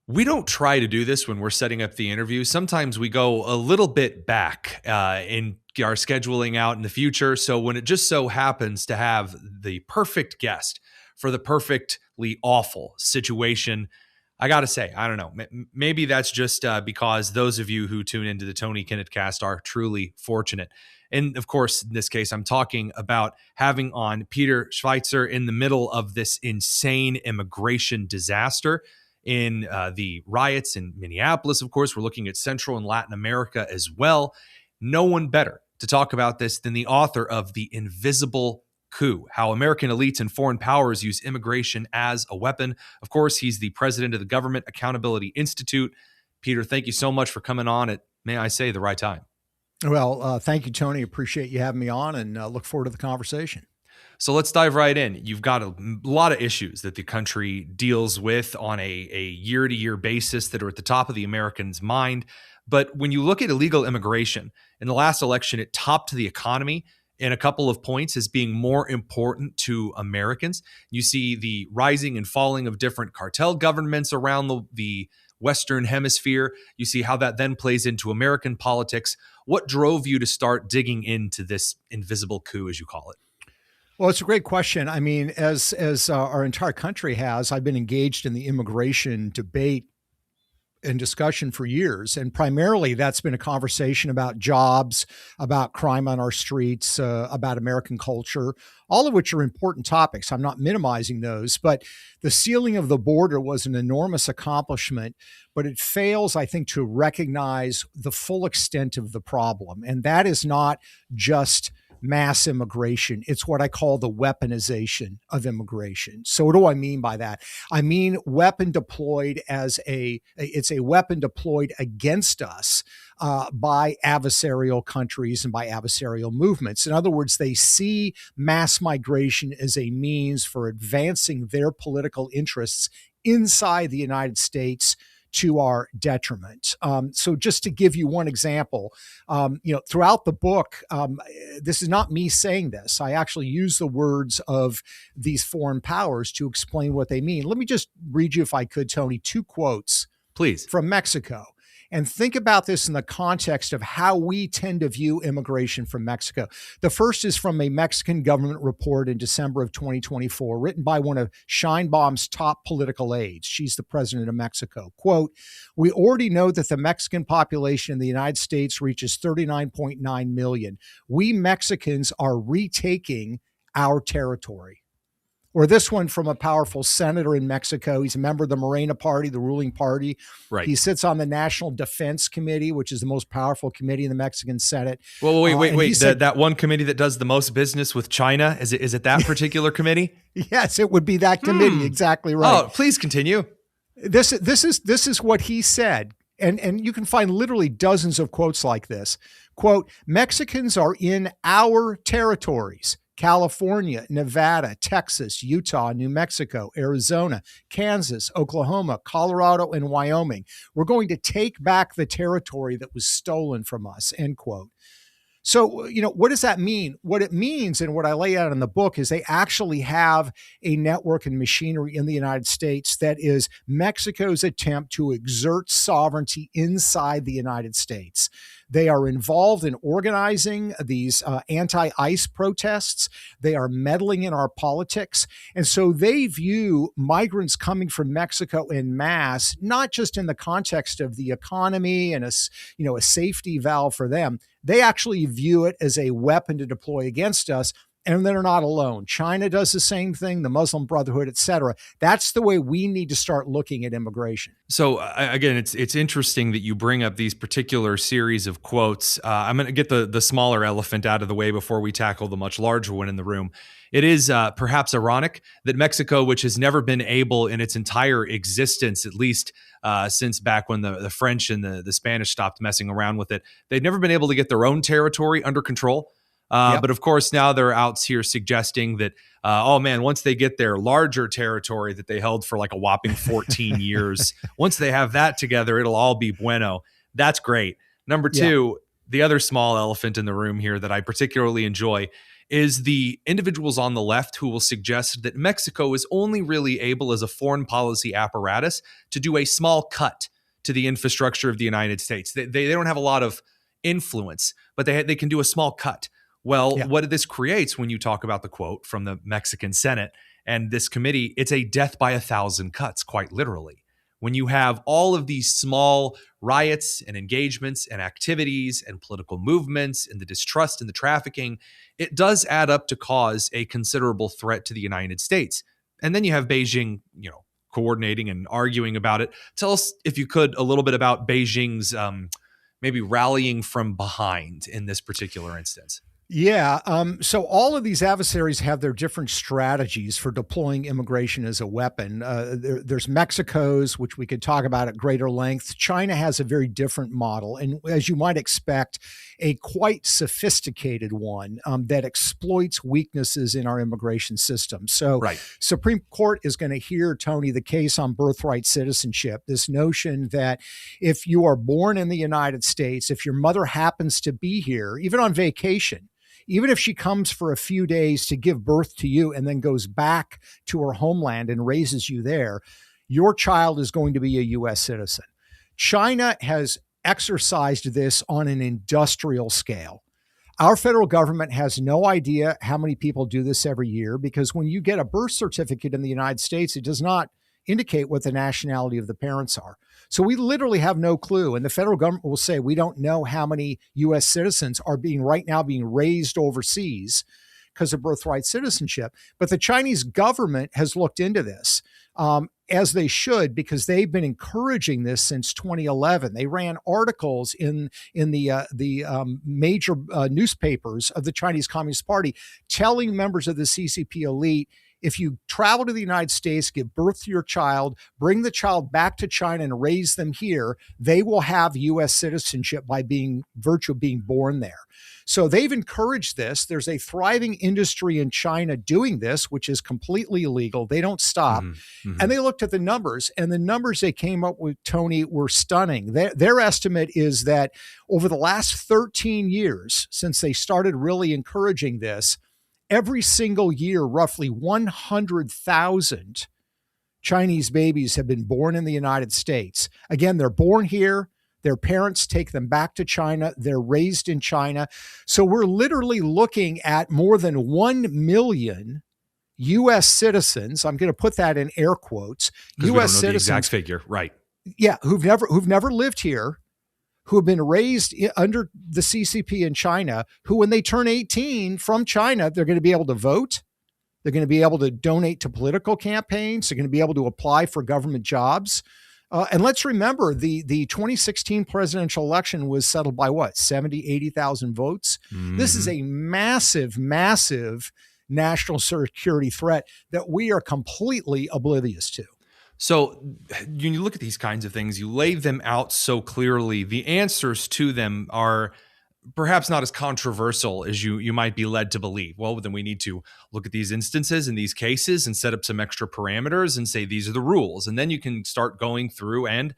We don't try to do this when we're setting up the interview. Sometimes we go a little bit back in our scheduling out in the future. So when it just so happens to have the perfect guest for the perfectly awful situation, I got to say, I don't know. Maybe that's just because those of you who tune into the Tony Kinnett Cast are truly fortunate. And of course, in this case, I'm talking about having on Peter Schweizer in the middle of this insane immigration disaster in the riots in Minneapolis. Of course, we're looking at Central and Latin America as well. No one better to talk about this than the author of The Invisible Coup, How American Elites and Foreign Powers Use Immigration as a Weapon. Of course, he's the president of the Government Accountability Institute. Peter, thank you so much for coming on at, may I say, the right time. Well, thank you, Tony. Appreciate you having me on, and look forward to the conversation. So let's dive right in. You've got a lot of issues that the country deals with on a year-to-year basis that are at the top of the Americans' mind. But when you look at illegal immigration, in the last election, it topped the economy in a couple of points as being more important to Americans. You see the rising and falling of different cartel governments around the Western Hemisphere. You see how that then plays into American politics. What drove you to start digging into this invisible coup, as you call it? Well, it's a great question. I mean, as our entire country has, I've been engaged in the immigration debate and discussion for years. And primarily that's been a conversation about jobs, about crime on our streets, about American culture, all of which are important topics. I'm not minimizing those, but the sealing of the border was an enormous accomplishment, but it fails, I think, to recognize the full extent of the problem. And that is not just mass immigration. It's what I call the weaponization of immigration. So what do I mean by that? I mean weapon deployed it's a weapon deployed against us by adversarial countries and by adversarial movements. In other words, they see mass migration as a means for advancing their political interests inside the United States to our detriment. So just to give you one example, throughout the book, this is not me saying this. I actually use the words of these foreign powers to explain what they mean. Let me just read you, if I could, Tony, two quotes, please, from Mexico. And think about this in the context of how we tend to view immigration from Mexico. The first is from a Mexican government report in December of 2024, written by one of Sheinbaum's top political aides. She's the president of Mexico. Quote, "We already know that the Mexican population in the United States reaches 39.9 million. We Mexicans are retaking our territory." Or this one from a powerful senator in Mexico. He's a member of the Morena party, the ruling party. Right. He sits on the National Defense Committee, which is the most powerful committee in the Mexican Senate. Well, wait. That one committee that does the most business with China, is it that particular committee? Yes, it would be that committee. Exactly right. Oh, please continue. This is what he said. And you can find literally dozens of quotes like this. Quote, "Mexicans are in our territories. California, Nevada, Texas, Utah, New Mexico, Arizona, Kansas, Oklahoma, Colorado, and Wyoming. We're going to take back the territory that was stolen from us," end quote. So, what does that mean? What it means, and what I lay out in the book, is they actually have a network and machinery in the United States that is Mexico's attempt to exert sovereignty inside the United States. They are involved in organizing these anti-ICE protests. They are meddling in our politics. And so they view migrants coming from Mexico en masse, not just in the context of the economy and a safety valve for them. They actually view it as a weapon to deploy against us. And they're not alone. China does the same thing, the Muslim Brotherhood, et cetera. That's the way we need to start looking at immigration. So again, it's interesting that you bring up these particular series of quotes. I'm going to get the smaller elephant out of the way before we tackle the much larger one in the room. It is perhaps ironic that Mexico, which has never been able in its entire existence, at least since back when the French and the Spanish stopped messing around with it, they'd never been able to get their own territory under control. But of course, now they're out here suggesting that, once they get their larger territory that they held for like a whopping 14 years, once they have that together, it'll all be bueno. That's great. Number two, the other small elephant in the room here that I particularly enjoy is the individuals on the left who will suggest that Mexico is only really able as a foreign policy apparatus to do a small cut to the infrastructure of the United States. They don't have a lot of influence, but they can do a small cut. Well, what this creates when you talk about the quote from the Mexican Senate and this committee, it's a death by 1,000 cuts, quite literally. When you have all of these small riots and engagements and activities and political movements and the distrust and the trafficking, it does add up to cause a considerable threat to the United States. And then you have Beijing, coordinating and arguing about it. Tell us, if you could, a little bit about Beijing's maybe rallying from behind in this particular instance. Yeah. So all of these adversaries have their different strategies for deploying immigration as a weapon. There's Mexico's, which we could talk about at greater length. China has a very different model, and as you might expect, a quite sophisticated one that exploits weaknesses in our immigration system. So Supreme Court is going to hear, Tony, the case on birthright citizenship, this notion that if you are born in the United States, if your mother happens to be here, even on vacation, even if she comes for a few days to give birth to you and then goes back to her homeland and raises you there, your child is going to be a U.S. citizen. China has exercised this on an industrial scale. Our federal government has no idea how many people do this every year, because when you get a birth certificate in the United States, it does not indicate what the nationality of the parents are. So we literally have no clue. And the federal government will say, we don't know how many U.S. citizens are being raised overseas because of birthright citizenship. But the Chinese government has looked into this, as they should, because they've been encouraging this since 2011. They ran articles in the major newspapers of the Chinese Communist Party telling members of the CCP elite, if you travel to the United States, give birth to your child, bring the child back to China and raise them here, they will have U.S. citizenship by virtue of being born there. So they've encouraged this. There's a thriving industry in China doing this, which is completely illegal. They don't stop. Mm-hmm. And they looked at the numbers, and the numbers they came up with, Tony, were stunning. Their estimate is that over the last 13 years, since they started really encouraging this, every single year, roughly 100,000 Chinese babies have been born in the United States. Again, they're born here. Their parents take them back to China. They're raised in China. So we're literally looking at more than 1 million U.S. citizens. I'm going to put that in air quotes. U.S. citizens, the exact figure, right? Yeah, who've never lived here, who have been raised under the CCP in China, who, when they turn 18 from China, they're going to be able to vote. They're going to be able to donate to political campaigns. They're going to be able to apply for government jobs. And let's remember, the 2016 presidential election was settled by what, 70, 80,000 votes? Mm-hmm. This is a massive, massive national security threat that we are completely oblivious to. So when you look at these kinds of things, you lay them out so clearly, the answers to them are perhaps not as controversial as you might be led to believe. Well, then we need to look at these instances and these cases and set up some extra parameters and say, these are the rules. And then you can start going through, and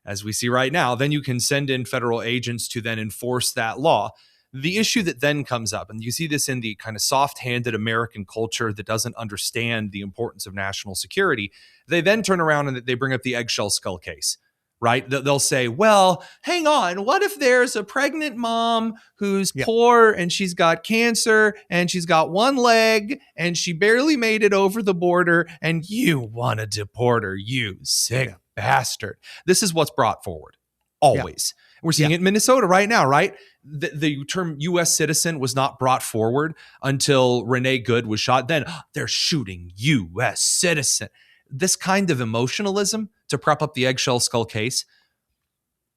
as we see right now, then you can send in federal agents to then enforce that law. The issue that then comes up, and you see this in the kind of soft-handed American culture that doesn't understand the importance of national security, they then turn around and they bring up the eggshell skull case, right? They'll say, well, hang on, what if there's a pregnant mom who's poor and she's got cancer and she's got one leg and she barely made it over the border and you want to deport her, you sick bastard. This is what's brought forward, always. We're seeing it in Minnesota right now, right? The term U.S. citizen was not brought forward until Renee Good was shot. Then they're shooting U.S. citizen. This kind of emotionalism to prop up the eggshell skull case,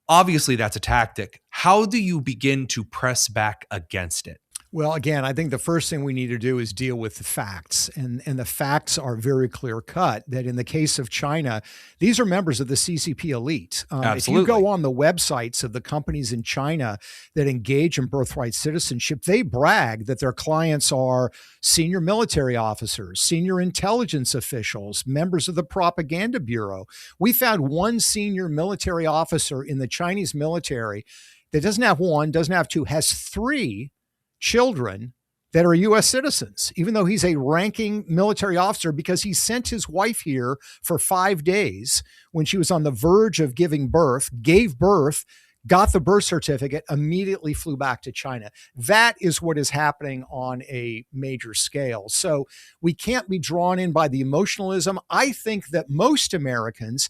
obviously that's a tactic. How do you begin to press back against it? Well, again, I think the first thing we need to do is deal with the facts. And the facts are very clear cut that in the case of China, these are members of the CCP elite. If you go on the websites of the companies in China that engage in birthright citizenship, they brag that their clients are senior military officers, senior intelligence officials, members of the propaganda bureau. We found one senior military officer in the Chinese military that doesn't have one, doesn't have two, has three children that are U.S. citizens, even though he's a ranking military officer, because he sent his wife here for 5 days when she was on the verge of giving birth, gave birth, got the birth certificate, immediately flew back to China. That is what is happening on a major scale. So we can't be drawn in by the emotionalism. I think that most Americans,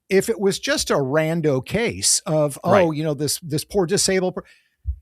if it was just a rando case of, Right. this poor disabled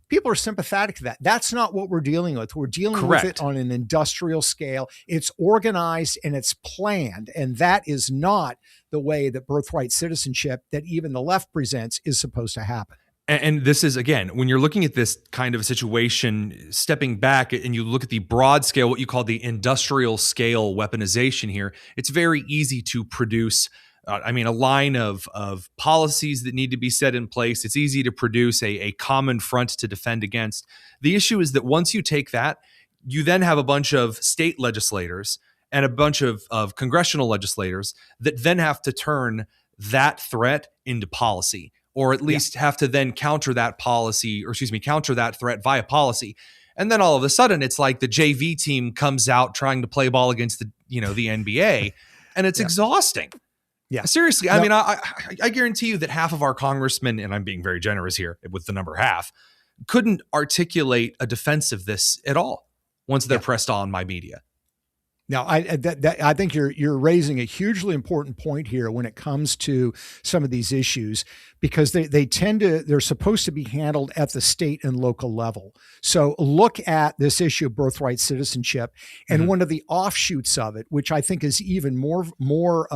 people are sympathetic to that. That's not what we're dealing with. We're dealing Correct. with it on an industrial scale. It's organized and it's planned. And that is not the way that birthright citizenship that even the left presents is supposed to happen. And this is, again, when you're looking at this kind of a situation, stepping back and you look at the broad scale, what you call the industrial scale weaponization here, it's very easy to produce a line of policies that need to be set in place. It's easy to produce a common front to defend against. The issue is that once you take that, you then have a bunch of state legislators and a bunch of congressional legislators that then have to turn that threat into policy, or at least have to then counter that threat via policy. And then all of a sudden, it's like the JV team comes out trying to play ball against the NBA, and it's exhausting. Yeah. Seriously. I mean, I guarantee you that half of our congressmen, and I'm being very generous here with the number half, couldn't articulate a defense of this at all once they're pressed on by media. Now, I think you're raising a hugely important point here when it comes to some of these issues, because they're supposed to be handled at the state and local level. So look at this issue of birthright citizenship, and one of the offshoots of it, which I think is even more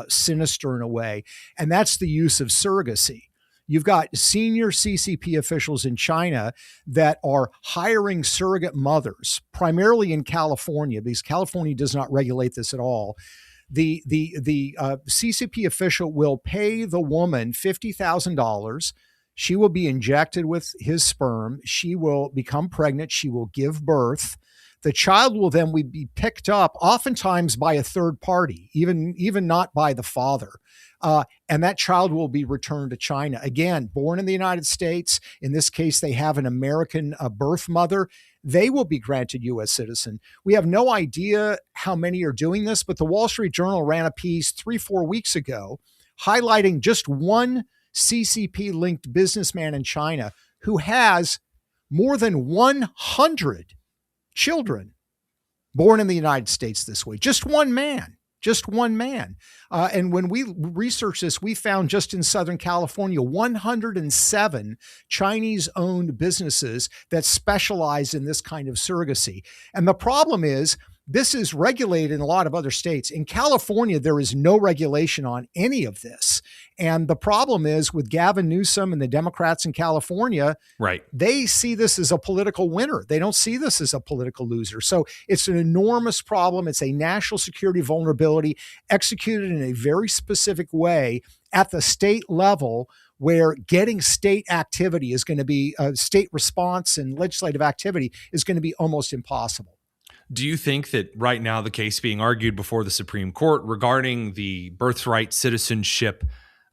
sinister in a way, and that's the use of surrogacy. You've got senior CCP officials in China that are hiring surrogate mothers, primarily in California, because California does not regulate this at all. The CCP official will pay the woman $50,000. She will be injected with his sperm. She will become pregnant. She will give birth. The child will then be picked up, oftentimes by a third party, even not by the father. And that child will be returned to China. Again, born in the United States. In this case, they have an American birth mother. They will be granted U.S. citizen. We have no idea how many are doing this, but the Wall Street Journal ran a piece 3-4 weeks ago highlighting just one CCP-linked businessman in China who has more than 100 children born in the United States this way. Just one man. And when we researched this, we found just in Southern California, 107 Chinese-owned businesses that specialize in this kind of surrogacy. And the problem is, this is regulated in a lot of other states. In California, there is no regulation on any of this. And the problem is with Gavin Newsom and the Democrats in California, right? They see this as a political winner. They don't see this as a political loser. So it's an enormous problem. It's a national security vulnerability executed in a very specific way at the state level, where getting state activity is going to be state response and legislative activity is going to be almost impossible. Do you think that right now the case being argued before the Supreme Court regarding the birthright citizenship,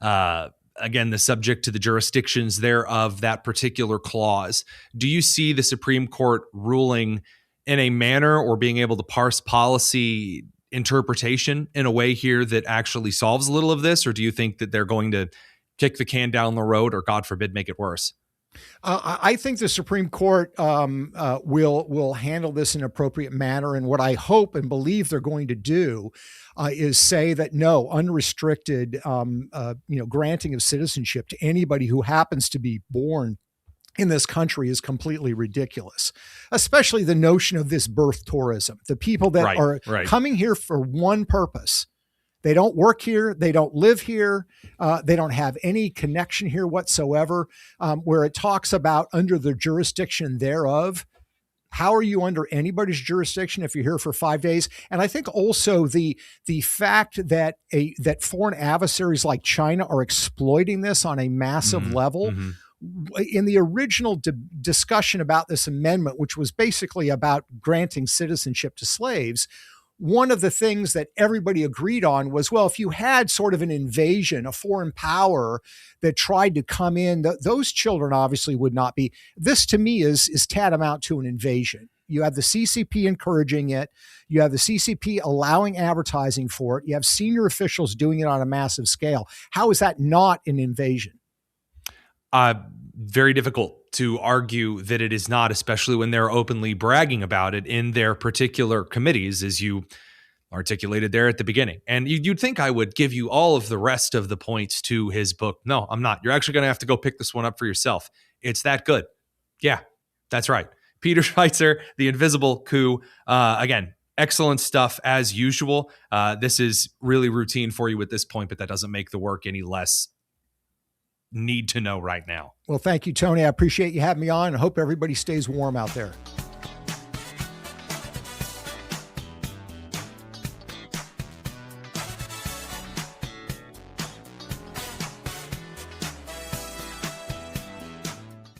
again, the subject to the jurisdictions there of that particular clause, do you see the Supreme Court ruling in a manner or being able to parse policy interpretation in a way here that actually solves a little of this? Or do you think that they're going to kick the can down the road or, God forbid, make it worse? I think the Supreme Court will handle this in an appropriate manner. And what I hope and believe they're going to do is say that no, unrestricted granting of citizenship to anybody who happens to be born in this country is completely ridiculous, especially the notion of this birth tourism. The people that are coming here for one purpose. They don't work here. They don't live here. They don't have any connection here whatsoever. Where it talks about under the jurisdiction thereof. How are you under anybody's jurisdiction if you're here for 5 days? And I think also the fact that that foreign adversaries like China are exploiting this on a massive level. In the original discussion about this amendment, which was basically about granting citizenship to slaves, one of the things that everybody agreed on was, well, if you had sort of an invasion, a foreign power that tried to come in, those children obviously would not be. This to me is tantamount to an invasion. You have the CCP encouraging it. You have the CCP allowing advertising for it. You have senior officials doing it on a massive scale. How is that not an invasion? Very difficult to argue that it is not, especially when they're openly bragging about it in their particular committees, as you articulated there at the beginning. And you'd think I would give you all of the rest of the points to his book. No, I'm not. You're actually going to have to go pick this one up for yourself. It's that good. Yeah, that's right. Peter Schweizer, The Invisible Coup. Again, excellent stuff as usual. This is really routine for you at this point, but that doesn't make the work any less need to know right now. Well, thank you, Tony. I appreciate you having me on. I hope everybody stays warm out there.